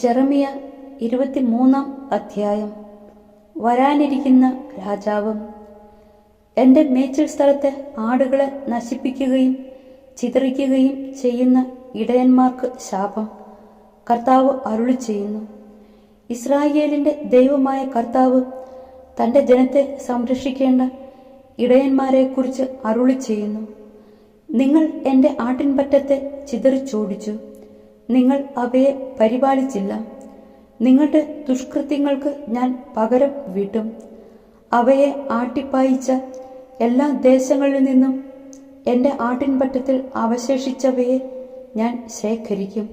ജെറമിയ 23 അധ്യായം. വരാനിരിക്കുന്ന രാജാവും. എൻ്റെ മേച്ചിൽ സ്ഥലത്തെ ആടുകളെ നശിപ്പിക്കുകയും ചിതറിക്കുകയും ചെയ്യുന്ന ഇടയന്മാർക്ക് ശാപം. കർത്താവ് അരുളി ചെയ്യുന്നു. ഇസ്രായേലിൻ്റെ ദൈവമായ കർത്താവ് തൻ്റെ ജനത്തെ സംരക്ഷിക്കേണ്ട ഇടയന്മാരെക്കുറിച്ച് അരുളി ചെയ്യുന്നു. നിങ്ങൾ എൻ്റെ ആട്ടിൻപറ്റത്തെ ചിതറിച്ചോടിച്ചു, നിങ്ങൾ അവയെ പരിപാലിച്ചില്ല. നിങ്ങളുടെ ദുഷ്കൃത്യങ്ങൾക്ക് ഞാൻ പകരം വീട്ടും. അവയെ ആട്ടിപ്പായിച്ച എല്ലാ ദേശങ്ങളിൽ നിന്നും എൻ്റെ ആട്ടിൻപറ്റത്തിൽ അവശേഷിച്ചവയെ ഞാൻ ശേഖരിക്കും.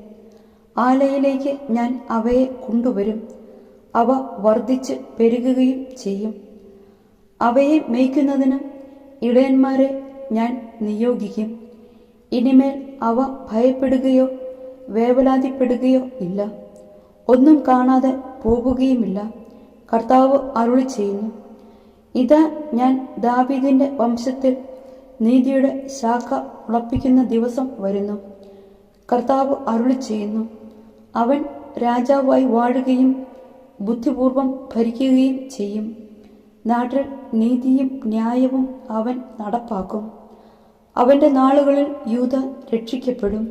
ആലയിലേക്ക് ഞാൻ അവയെ കൊണ്ടുവരും. അവ വർദ്ധിച്ച് പെരുകുകയും ചെയ്യും. അവയെ മേയ്ക്കുന്നതിന് ഇടയന്മാരെ ഞാൻ നിയോഗിക്കും. ഇനിമേൽ അവ ഭയപ്പെടുകയോ വേവലാതിപ്പെടുകയോ ഇല്ല, ഒന്നും കാണാതെ പോകുകയുമില്ല. കർത്താവ് അരുളി ചെയ്യുന്നു. ഇതാ, ഞാൻ ദാവീദിന്റെ വംശത്തിൽ നീതിയുടെ ശാഖ മുളപ്പിക്കുന്ന ദിവസം വരുന്നു. കർത്താവ് അരുളി ചെയ്യുന്നു. അവൻ രാജാവായി വാഴുകയും ബുദ്ധിപൂർവം ഭരിക്കുകയും ചെയ്യും. നാട്ടിൽ നീതിയും ന്യായവും അവൻ നടപ്പാക്കും. അവന്റെ നാളുകളിൽ യൂദ രക്ഷിക്കപ്പെടും,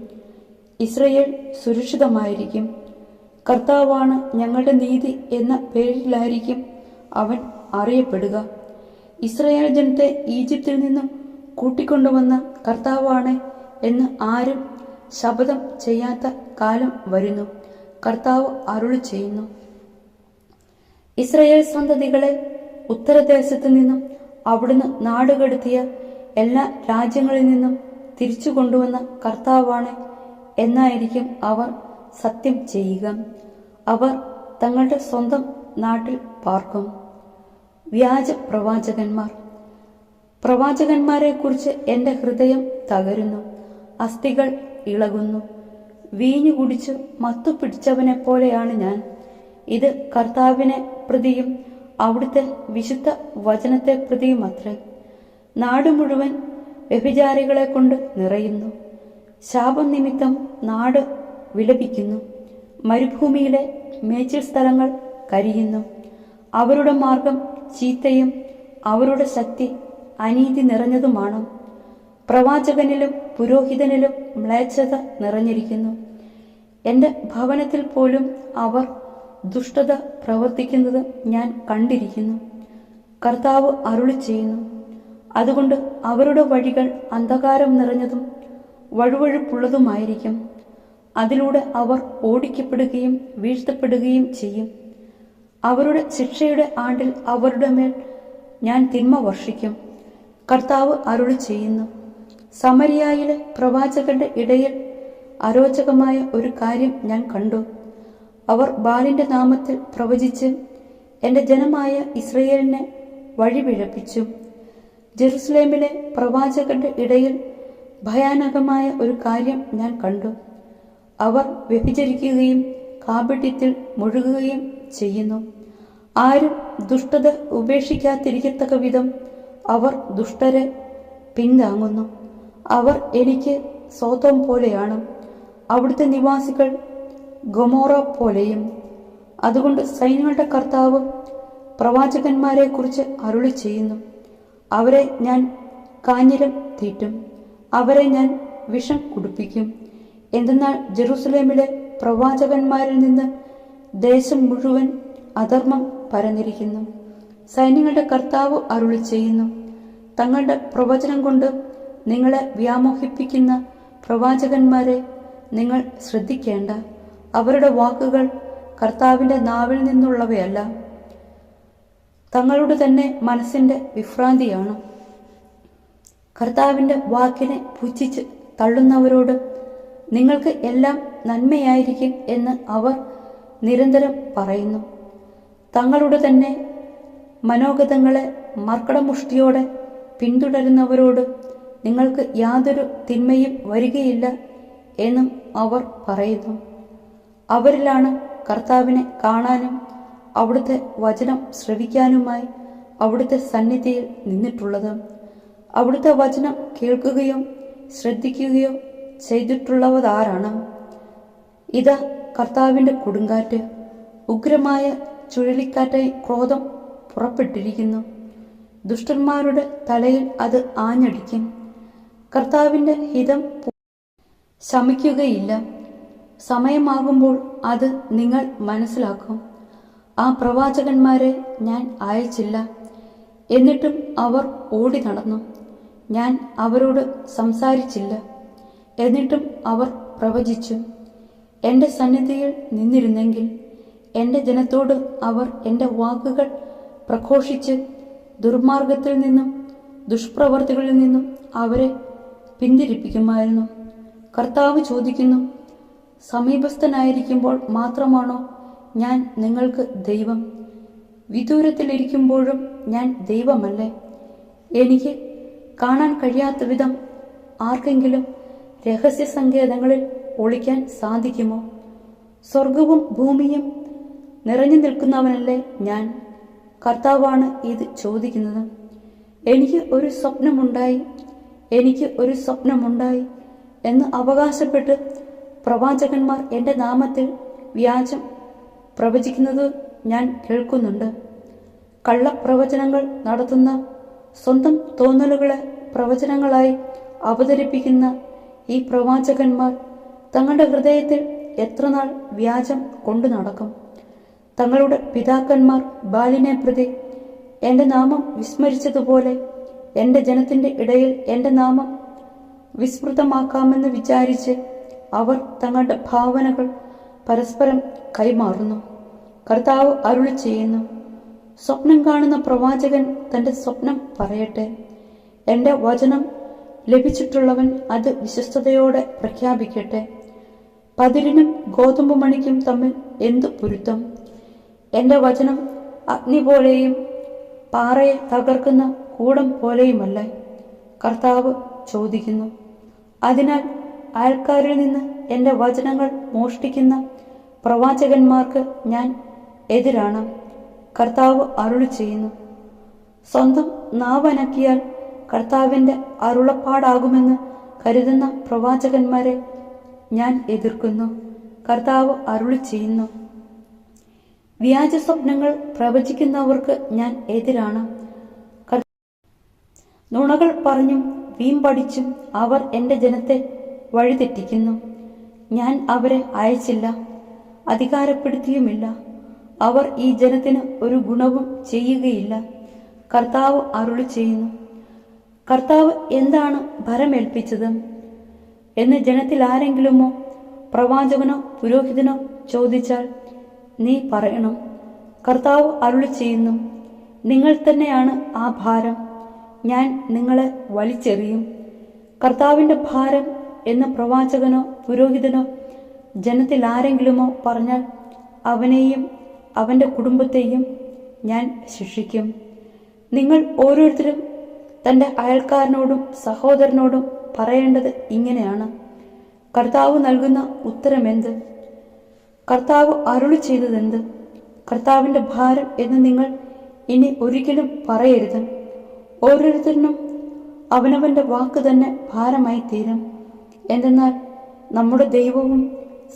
ഇസ്രയേൽ സുരക്ഷിതമായിരിക്കും. കർത്താവാണ് ഞങ്ങളുടെ നീതി എന്ന പേരിലായിരിക്കും അവൻ അറിയപ്പെടുക. ഇസ്രയേൽ ജനത്തെ ഈജിപ്തിൽ നിന്നും കൂട്ടിക്കൊണ്ടുവന്ന കർത്താവാണ് എന്ന് ആരും ശപഥം ചെയ്യാത്ത കാലം വരുന്നു. കർത്താവ് അരുളി ചെയ്യുന്നു. ഇസ്രയേൽ സന്തതികളെ ഉത്തരദേശത്തു നിന്നും അവിടുന്ന് നാടുകടത്തിയ എല്ലാ രാജ്യങ്ങളിൽ നിന്നും തിരിച്ചു കൊണ്ടുവന്ന കർത്താവാണ് എന്നായിരിക്കും അവർ സത്യം ചെയ്യുക. അവർ തങ്ങളുടെ സ്വന്തം നാട്ടിൽ പാർക്കും. വ്യാജ പ്രവാചകന്മാർ. പ്രവാചകന്മാരെക്കുറിച്ച് എൻ്റെ ഹൃദയം തകരുന്നു, അസ്ഥികൾ ഇളകുന്നു. വീഞ്ഞു കുടിച്ചു മത്തു പിടിച്ചവനെ പോലെയാണ് ഞാൻ. ഇത് കർത്താവിനെ പ്രതിയും അവിടുത്തെ വിശുദ്ധ വചനത്തെ പ്രതിയും അത്രേ. നാട് മുഴുവൻ വ്യഭിചാരികളെ കൊണ്ട് നിറയുന്നു. ശാപം നിമിത്തം നാട് വിലപിക്കുന്നു. മരുഭൂമിയിലെ മേച്ചിൽ സ്ഥലങ്ങൾ കരിയുന്നു. അവരുടെ മാർഗം ചീത്തയും അവരുടെ ശക്തി അനീതി നിറഞ്ഞതുമാണ്. പ്രവാചകനിലും പുരോഹിതനിലും മ്ലേച്ഛത നിറഞ്ഞിരിക്കുന്നു. എൻ്റെ ഭവനത്തിൽ പോലും അവർ ദുഷ്ടത പ്രവർത്തിക്കുന്നത് ഞാൻ കണ്ടിരിക്കുന്നു. കർത്താവ് അരുളി ചെയ്യുന്നു. അതുകൊണ്ട് അവരുടെ വഴികൾ അന്ധകാരം നിറഞ്ഞതും വഴുവഴുപ്പുള്ളതുമായിരിക്കും. അതിലൂടെ അവർ ഓടിക്കപ്പെടുകയും വീഴ്ത്തപ്പെടുകയും ചെയ്യും. അവരുടെ ശിക്ഷയുടെ ആണ്ടിൽ അവരുടെ മേൽ ഞാൻ തിന്മ വർഷിക്കും. കർത്താവ് അരുളി ചെയ്യുന്നു. സമരിയായിലെ പ്രവാചകരുടെ ഇടയിൽ അരോചകമായ ഒരു കാര്യം ഞാൻ കണ്ടു. അവർ ബാലിന്റെ നാമത്തിൽ പ്രവചിച്ച് എൻ്റെ ജനമായ ഇസ്രയേലിനെ വഴിപിഴപ്പിച്ചു. ജെറുസലേമിലെ പ്രവാചകരുടെ ഇടയിൽ ഭയാനകമായ ഒരു കാര്യം ഞാൻ കണ്ടു. അവർ വ്യഭിചരിക്കുകയും കാപട്യത്തിൽ മുഴുകുകയും ചെയ്യുന്നു. ആരും ദുഷ്ടത ഉപേക്ഷിക്കാതിരിക്കത്തക്ക വിധം അവർ ദുഷ്ടരെ പിന്താങ്ങുന്നു. അവർ എനിക്ക് സോതോം പോലെയാണ്, അവിടുത്തെ നിവാസികൾ ഗൊമോറ പോലെയും. അതുകൊണ്ട് സൈന്യങ്ങളുടെ കർത്താവ് പ്രവാചകന്മാരെക്കുറിച്ച് അരുളി ചെയ്യുന്നു. അവരെ ഞാൻ കാഞ്ഞിരം തീറ്റും, അവരെ ഞാൻ വിഷം കുടിപ്പിക്കും. എന്തെന്നാൽ ജെറുസലേമിലെ പ്രവാചകന്മാരിൽ നിന്ന് ദേശം മുഴുവൻ അധർമ്മം പരന്നിരിക്കുന്നു. സൈന്യങ്ങളുടെ കർത്താവ് അരുളി ചെയ്യുന്നു. തങ്ങളുടെ പ്രവചനം കൊണ്ട് നിങ്ങളെ വ്യാമോഹിപ്പിക്കുന്ന പ്രവാചകന്മാരെ നിങ്ങൾ ശ്രദ്ധിക്കേണ്ട. അവരുടെ വാക്കുകൾ കർത്താവിൻ്റെ നാവിൽ നിന്നുള്ളവയല്ല, തങ്ങളുടെ തന്നെ മനസ്സിൻ്റെ വിഭ്രാന്തിയാണ്. കർത്താവിൻ്റെ വാക്കിനെ പുച്ഛിച്ച് തള്ളുന്നവരോട് നിങ്ങൾക്ക് എല്ലാം നന്മയായിരിക്കും എന്ന് അവർ നിരന്തരം പറയുന്നു. തങ്ങളുടെ തന്നെ മനോഗതങ്ങളെ മർക്കടമുഷ്ടിയോടെ പിന്തുടരുന്നവരോട് നിങ്ങൾക്ക് യാതൊരു തിന്മയും വരികയില്ല എന്നും അവർ പറയുന്നു. അവരിലാണ് കർത്താവിനെ കാണാനും അവിടുത്തെ വചനം ശ്രവിക്കാനുമായി അവിടുത്തെ സന്നിധിയിൽ നിന്നിട്ടുള്ളത്. അവിടുത്തെ വചനം കേൾക്കുകയോ ശ്രദ്ധിക്കുകയോ ചെയ്തിട്ടുള്ളവരാരാണ്? ഇതാ കർത്താവിൻ്റെ കൊടുങ്കാറ്റ്, ഉഗ്രമായ ചുഴലിക്കാറ്റായി ക്രോധം പുറപ്പെട്ടിരിക്കുന്നു. ദുഷ്ടന്മാരുടെ തലയിൽ അത് ആഞ്ഞടിക്കും. കർത്താവിൻ്റെ ഹിതം ശമിക്കുകയില്ല. സമയമാകുമ്പോൾ അത് നിങ്ങൾ മനസ്സിലാക്കും. ആ പ്രവാചകന്മാരെ ഞാൻ അയച്ചില്ല, എന്നിട്ടും അവർ ഓടി നടന്നു. ഞാൻ അവരോട് സംസാരിച്ചില്ല, എന്നിട്ടും അവർ പ്രവചിച്ചു. എൻ്റെ സന്നിധിയിൽ നിന്നിരുന്നെങ്കിൽ എൻ്റെ ജനത്തോട് അവർ എൻ്റെ വാക്കുകൾ പ്രഘോഷിച്ച് ദുർമാർഗത്തിൽ നിന്നും ദുഷ്പ്രവർത്തികളിൽ നിന്നും അവരെ പിന്തിരിപ്പിക്കുമായിരുന്നു. കർത്താവ് ചോദിക്കുന്നു, സമീപസ്ഥനായിരിക്കുമ്പോൾ മാത്രമാണോ ഞാൻ നിങ്ങൾക്ക് ദൈവം? വിദൂരത്തിലിരിക്കുമ്പോഴും ഞാൻ ദൈവമല്ലേ? എനിക്ക് കാണാൻ കഴിയാത്ത വിധം ആർക്കെങ്കിലും രഹസ്യ സങ്കേതങ്ങളിൽ ഒളിക്കാൻ സാധിക്കുമോ? സ്വർഗവും ഭൂമിയും നിറഞ്ഞു നിൽക്കുന്നവനല്ലേ ഞാൻ? കർത്താവാണ് ഇത് ചോദിക്കുന്നത്. എനിക്ക് ഒരു സ്വപ്നമുണ്ടായി എന്ന് അവകാശപ്പെട്ട് പ്രവാചകന്മാർ എൻ്റെ നാമത്തിൽ വ്യാജം പ്രവചിക്കുന്നത് ഞാൻ കേൾക്കുന്നുണ്ട്. കള്ളപ്രവചനങ്ങൾ നടത്തുന്ന, സ്വന്തം തോന്നലുകളെ പ്രവചനങ്ങളായി അവതരിപ്പിക്കുന്ന ഈ പ്രവാചകന്മാർ തങ്ങളുടെ ഹൃദയത്തിൽ എത്രനാൾ വ്യാജം കൊണ്ടു നടക്കും? തങ്ങളുടെ പിതാക്കന്മാർ ബാലിനെ പ്രതി എൻ്റെ നാമം വിസ്മരിച്ചതുപോലെ എൻ്റെ ജനത്തിൻ്റെ ഇടയിൽ എൻ്റെ നാമം വിസ്മൃതമാക്കാമെന്ന് വിചാരിച്ച് അവർ തങ്ങളുടെ ഭാവനകൾ പരസ്പരം കൈമാറുന്നു. കർത്താവ് അരുളി ചെയ്യുന്നു, സ്വപ്നം കാണുന്ന പ്രവാചകൻ തൻ്റെ സ്വപ്നം പറയട്ടെ. എൻ്റെ വചനം ലഭിച്ചിട്ടുള്ളവൻ അത് വിശ്വസ്തയോടെ പ്രഖ്യാപിക്കട്ടെ. പതിരിനും ഗോതമ്പ് മണിക്കും തമ്മിൽ എന്തു പൊരുത്തം? എൻ്റെ വചനം അഗ്നി പോലെയും പാറയെ തകർക്കുന്ന കൂടം പോലെയുമല്ലേ? കർത്താവ് ചോദിക്കുന്നു. അതിനാൽ അയൽക്കാരിൽ നിന്ന് എൻ്റെ വചനങ്ങൾ മോഷ്ടിക്കുന്ന പ്രവാചകന്മാർക്ക് ഞാൻ എതിരാണ്. കർത്താവ് അരുളി ചെയ്യുന്നു. സ്വന്തം നാവനക്കിയാൽ കർത്താവിൻ്റെ അരുളപ്പാടാകുമെന്ന് കരുതുന്ന പ്രവാചകന്മാരെ ഞാൻ എതിർക്കുന്നു. കർത്താവ് അരുളി ചെയ്യുന്നു. വ്യാജ സ്വപ്നങ്ങൾ പ്രവചിക്കുന്നവർക്ക് ഞാൻ എതിരാണ്. നുണകൾ പറഞ്ഞും വീമ്പടിച്ചും അവർ എൻ്റെ ജനത്തെ വഴിതെറ്റിക്കുന്നു. ഞാൻ അവരെ അയച്ചില്ല, അധികാരപ്പെടുത്തിയുമില്ല. അവർ ഈ ജനത്തിന് ഒരു ഗുണവും ചെയ്യുകയില്ല. കർത്താവ് അരുളി ചെയ്യുന്നു. കർത്താവ് എന്താണ് ഭരമേൽപ്പിച്ചത് എന്ന് ജനത്തിൽ ആരെങ്കിലുമോ പ്രവാചകനോ പുരോഹിതനോ ചോദിച്ചാൽ നീ പറയണം, കർത്താവ് അരുളി ചെയ്യുന്നു, നിങ്ങൾ തന്നെയാണ് ആ ഭാരം. ഞാൻ നിങ്ങളെ വലിച്ചെറിയും. കർത്താവിൻ്റെ ഭാരം എന്ന് പ്രവാചകനോ പുരോഹിതനോ ജനത്തിൽ ആരെങ്കിലുമോ പറഞ്ഞാൽ അവനെയും അവൻ്റെ കുടുംബത്തെയും ഞാൻ ശിക്ഷിക്കും. നിങ്ങൾ ഓരോരുത്തരും തൻ്റെ അയൽക്കാരനോടും സഹോദരനോടും പറയേണ്ടത് ഇങ്ങനെയാണ്, കർത്താവ് നൽകുന്ന ഉത്തരമെന്ത്? കർത്താവ് അരുളി ചെയ്തതെന്ത്? കർത്താവിൻ്റെ ഭാരം എന്ന് നിങ്ങൾ ഇനി ഒരിക്കലും പറയരുത്. ഓരോരുത്തരിനും അവനവൻ്റെ വാക്ക് തന്നെ ഭാരമായി തീരും. എന്തെന്നാൽ നമ്മുടെ ദൈവവും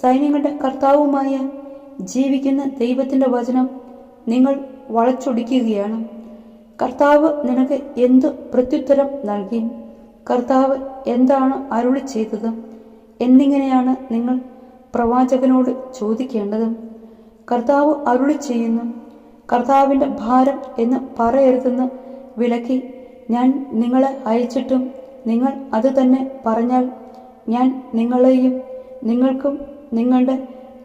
സൈന്യങ്ങളുടെ കർത്താവുമായ ജീവിക്കുന്ന ദൈവത്തിൻ്റെ വചനം നിങ്ങൾ വളച്ചൊടിക്കുകയാണ്. കർത്താവ് നിനക്ക് എന്തു പ്രത്യുത്തരം നൽകി? കർത്താവ് എന്താണ് അരുളി ചെയ്തത് എന്നിങ്ങനെയാണ് നിങ്ങൾ പ്രവാചകനോട് ചോദിക്കേണ്ടത്. കർത്താവ് അരുളി ചെയ്യുന്നു. കർത്താവിൻ്റെ ഭാരം എന്ന് പറയരുതെന്ന് വിലക്കി ഞാൻ നിങ്ങളെ അയച്ചിട്ടും നിങ്ങൾ അത് തന്നെ പറഞ്ഞാൽ ഞാൻ നിങ്ങളെയും നിങ്ങൾക്കും നിങ്ങളുടെ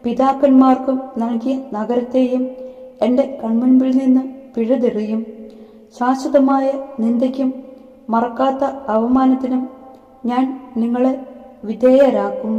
പിതാക്കന്മാർക്കും നൽകിയ നഗരത്തെയും എൻ്റെ കൺമുൻപിൽ നിന്ന് പിഴുതെറിയും. ശാശ്വതമായ നിന്ദയ്ക്കും മറക്കാത്ത അവമാനത്തിനും ഞാൻ നിങ്ങളെ വിധേയരാക്കും.